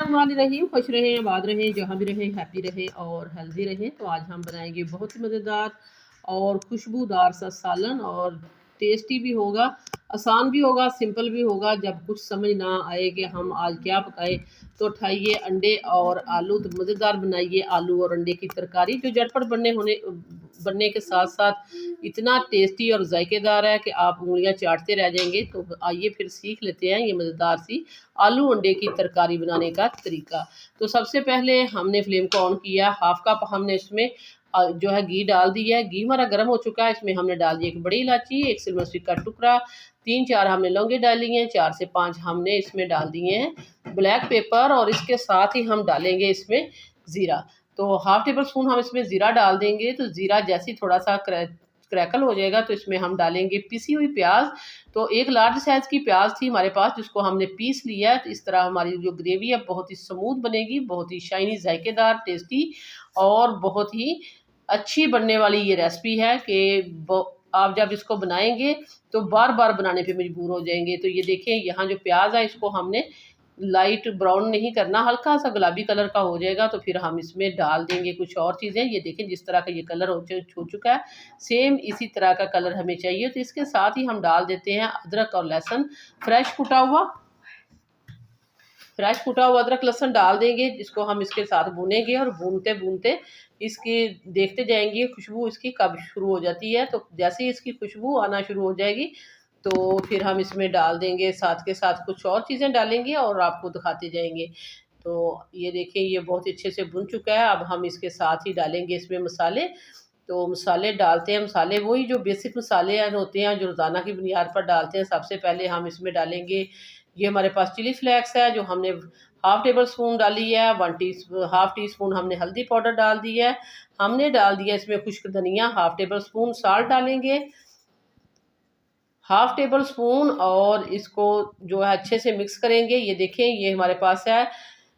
रहीम, खुश रहें, आबाद रहें, जहाँ भी रहें, हैप्पी रहें और हेल्दी रहें। तो आज हम बनाएंगे बहुत ही मज़ेदार और खुशबूदार सा सालन और टेस्टी भी होगा, आसान भी होगा, सिंपल भी होगा। जब कुछ समझ ना आए कि हम आज क्या पकाएं तो उठाइए अंडे और आलू, तो मज़ेदार बनाइए आलू और अंडे की तरकारी जो झटपट बनने के साथ साथ इतना टेस्टी और जायकेदार है कि आप उंगलियां चाटते रह जाएंगे। तो आइए फिर सीख लेते हैं ये मज़ेदार सी आलू अंडे की तरकारी बनाने का तरीका। तो सबसे पहले हमने फ्लेम को ऑन किया, हाफ कप हमने इसमें जो है घी डाल दिया है। घी हमारा गर्म हो चुका है, इसमें हमने डाल दी एक बड़ी इलायची, एक सिल मसूर का टुकड़ा, 3-4 हमने लौंगे डाली हैं, 4 से 5 हमने इसमें डाल दिए हैं ब्लैक पेपर, और इसके साथ ही हम डालेंगे इसमें ज़ीरा। तो हाफ टेबल स्पून हम इसमें ज़ीरा डाल देंगे। तो ज़ीरा जैसे ही थोड़ा सा क्रैकल हो जाएगा तो इसमें हम डालेंगे पिसी हुई प्याज। तो एक लार्ज साइज़ की प्याज थी हमारे पास जिसको हमने पीस लिया है। तो इस तरह हमारी जो ग्रेवी है बहुत ही स्मूथ बनेगी, बहुत ही शाइनी, जायकेदार, टेस्टी और बहुत ही अच्छी बनने वाली ये रेसिपी है कि आप जब इसको बनाएंगे तो बार बार बनाने पे मजबूर हो जाएंगे। तो ये देखें, यहाँ जो प्याज है इसको हमने लाइट ब्राउन नहीं करना, हल्का सा गुलाबी कलर का हो जाएगा तो फिर हम इसमें डाल देंगे कुछ और चीज़ें। ये देखें जिस तरह का ये कलर हो चुका है, सेम इसी तरह का कलर हमें चाहिए। तो इसके साथ ही हम डाल देते हैं अदरक और लहसुन, फ्रेश कुटा हुआ अदरक लहसुन डाल देंगे, जिसको हम इसके साथ भूनेंगे और भूनते भूनते इसकी देखते जाएंगे खुशबू इसकी कब शुरू हो जाती है। तो जैसे ही इसकी खुशबू आना शुरू हो जाएगी तो फिर हम इसमें डाल देंगे, साथ के साथ कुछ और चीज़ें डालेंगे और आपको दिखाते जाएंगे। तो ये देखिए, ये बहुत अच्छे से भुन चुका है। अब हम इसके साथ ही डालेंगे इसमें मसाले। तो मसाले डालते हैं, मसाले वही जो बेसिक मसाले होते हैं जो रोज़ाना की बुनियाद पर डालते हैं। सबसे पहले हम इसमें डालेंगे, ये हमारे पास चिली फ्लेक्स है जो हमने हाफ टेबल स्पून डाली है, हाफ टी स्पून हमने हल्दी पाउडर डाल दी है, हमने डाल दिया इसमें खुश्क धनिया हाफ टेबल स्पून, साल्ट डालेंगे हाफ टेबल स्पून और इसको जो है अच्छे से मिक्स करेंगे। ये देखें, ये हमारे पास है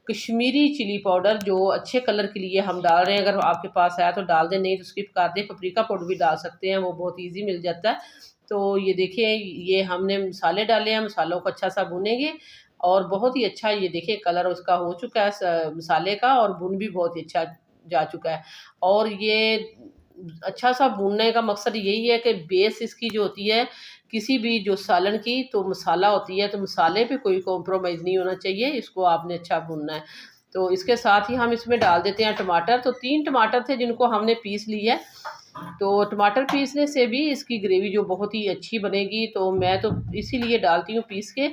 कश्मीरी चिली पाउडर जो अच्छे कलर के लिए हम डाल रहे हैं। अगर आपके पास है तो डाल दें, नहीं तो स्किप कर दें। पपरिका पाउडर भी डाल सकते हैं, वो बहुत इजी मिल जाता है। तो ये देखिए, ये हमने मसाले डाले हैं, मसालों को अच्छा सा भुनेंगे और बहुत ही अच्छा ये देखिए कलर उसका हो चुका है मसाले का, और भुन भी बहुत ही अच्छा जा चुका है। और ये अच्छा सा भूनने का मकसद यही है कि बेस इसकी जो होती है किसी भी जो सालन की, तो मसाला होती है, तो मसाले पे कोई कॉम्प्रोमाइज़ नहीं होना चाहिए, इसको आपने अच्छा भूनना है। तो इसके साथ ही हम इसमें डाल देते हैं टमाटर। तो 3 टमाटर थे जिनको हमने पीस लिया है। तो टमाटर पीसने से भी इसकी ग्रेवी जो बहुत ही अच्छी बनेगी। तो मैं तो इसीलिए डालती हूँ पीस के,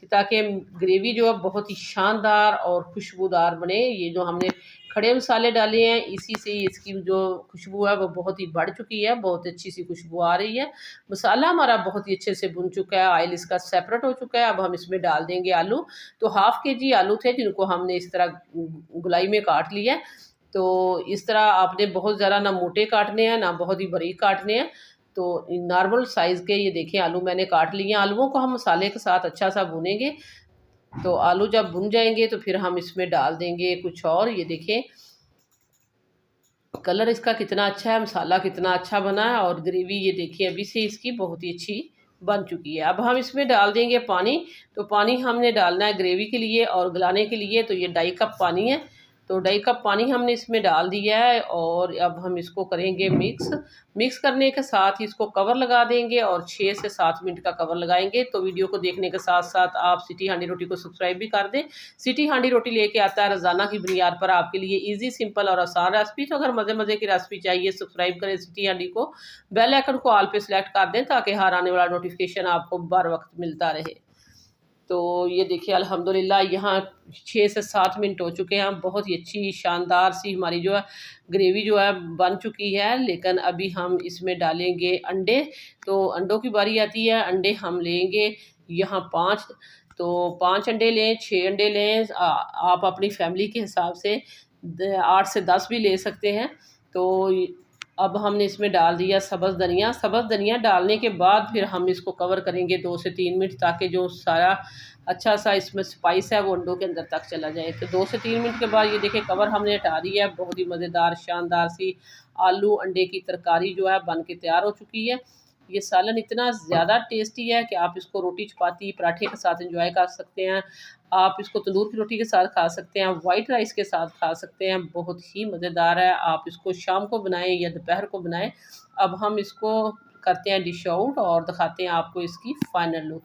ताकि ग्रेवी जो है बहुत ही शानदार और खुशबूदार बने। ये जो हमने खड़े मसाले डाले हैं इसी से इसकी जो खुशबू है वो बहुत ही बढ़ चुकी है, बहुत अच्छी सी खुशबू आ रही है। मसाला हमारा बहुत ही अच्छे से भुन चुका है, ऑयल इसका सेपरेट हो चुका है। अब हम इसमें डाल देंगे आलू। तो हाफ केजी आलू थे जिनको हमने इस तरह गोलाई में काट लिया। तो इस तरह आपने बहुत ज़्यादा ना मोटे काटने हैं ना बहुत ही बारीक काटने हैं। तो नॉर्मल साइज़ के ये देखें आलू मैंने काट लिए हैं। आलूओं को हम मसाले के साथ अच्छा सा भूनेंगे। तो आलू जब भुन जाएंगे तो फिर हम इसमें डाल देंगे कुछ और। ये देखें कलर इसका कितना अच्छा है, मसाला कितना अच्छा बना है, और ग्रेवी ये देखिए अभी से इसकी बहुत ही अच्छी बन चुकी है। अब हम इसमें डाल देंगे पानी। तो पानी हमने डालना है ग्रेवी के लिए और गलाने के लिए। तो ये 2.5 कप पानी है। तो 2.5 कप पानी हमने इसमें डाल दिया है और अब हम इसको करेंगे मिक्स करने के साथ ही इसको कवर लगा देंगे और 6 से 7 मिनट का कवर लगाएंगे। तो वीडियो को देखने के साथ साथ आप सिटी हांडी रोटी को सब्सक्राइब भी कर दें। सिटी हांडी रोटी लेके आता है रोज़ाना की बुनियाद पर आपके लिए ईजी, सिंपल और आसान रेसिपी। तो अगर मज़े मज़े की रेसिपी चाहिए सब्सक्राइब करें सिटी हांडी को, बेल आइकन को ऑल पे सेलेक्ट कर दें ताकि हर आने वाला नोटिफिकेशन आपको बर वक्त मिलता रहे। तो ये देखिए अल्हम्दुलिल्लाह यहाँ 6 से 7 मिनट हो चुके हैं। बहुत ही अच्छी शानदार सी हमारी जो है ग्रेवी जो है बन चुकी है। लेकिन अभी हम इसमें डालेंगे अंडे। तो अंडों की बारी आती है। अंडे हम लेंगे यहाँ 5। तो 5 अंडे लें, 6 अंडे लें, आप अपनी फैमिली के हिसाब से 8 से 10 भी ले सकते हैं। तो अब हमने इसमें डाल दिया सब्ज़ धनिया डालने के बाद फिर हम इसको कवर करेंगे 2 से 3 मिनट, ताकि जो सारा अच्छा सा इसमें स्पाइस है वो अंडों के अंदर तक चला जाए। तो 2 से 3 मिनट के बाद ये देखिए कवर हमने हटा दिया है। बहुत ही मज़ेदार शानदार सी आलू अंडे की तरकारी जो है बन के तैयार हो चुकी है। ये सालन इतना ज़्यादा टेस्टी है कि आप इसको रोटी चपाती पराठे के साथ एंजॉय कर सकते हैं। आप इसको तंदूर की रोटी के साथ खा सकते हैं, वाइट राइस के साथ खा सकते हैं। बहुत ही मज़ेदार है। आप इसको शाम को बनाएं या दोपहर को बनाएं। अब हम इसको करते हैं डिश आउट और दिखाते हैं आपको इसकी फाइनल लुक।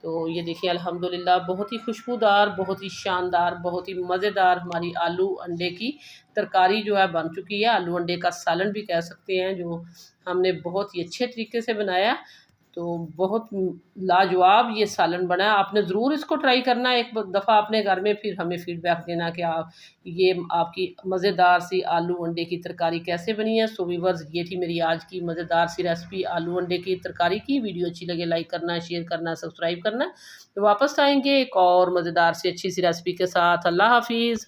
तो ये देखिए अल्हम्दुलिल्लाह बहुत ही खुशबूदार, बहुत ही शानदार, बहुत ही मज़ेदार हमारी आलू अंडे की तरकारी जो है बन चुकी है। आलू अंडे का सालन भी कह सकते हैं, जो हमने बहुत ही अच्छे तरीके से बनाया। तो बहुत लाजवाब ये सालन बना है। आपने ज़रूर इसको ट्राई करना है एक दफ़ा अपने घर में, फिर हमें फ़ीडबैक देना कि आप ये आपकी मज़ेदार सी आलू अंडे की तरकारी कैसे बनी है। सो व्यूअर्स, ये थी मेरी आज की मज़ेदार सी रेसिपी आलू अंडे की तरकारी की। वीडियो अच्छी लगे लाइक करना, शेयर करना, सब्सक्राइब करना। तो वापस आएंगे एक और मज़ेदार सी अच्छी सी रेसिपी के साथ। अल्लाह हाफिज़।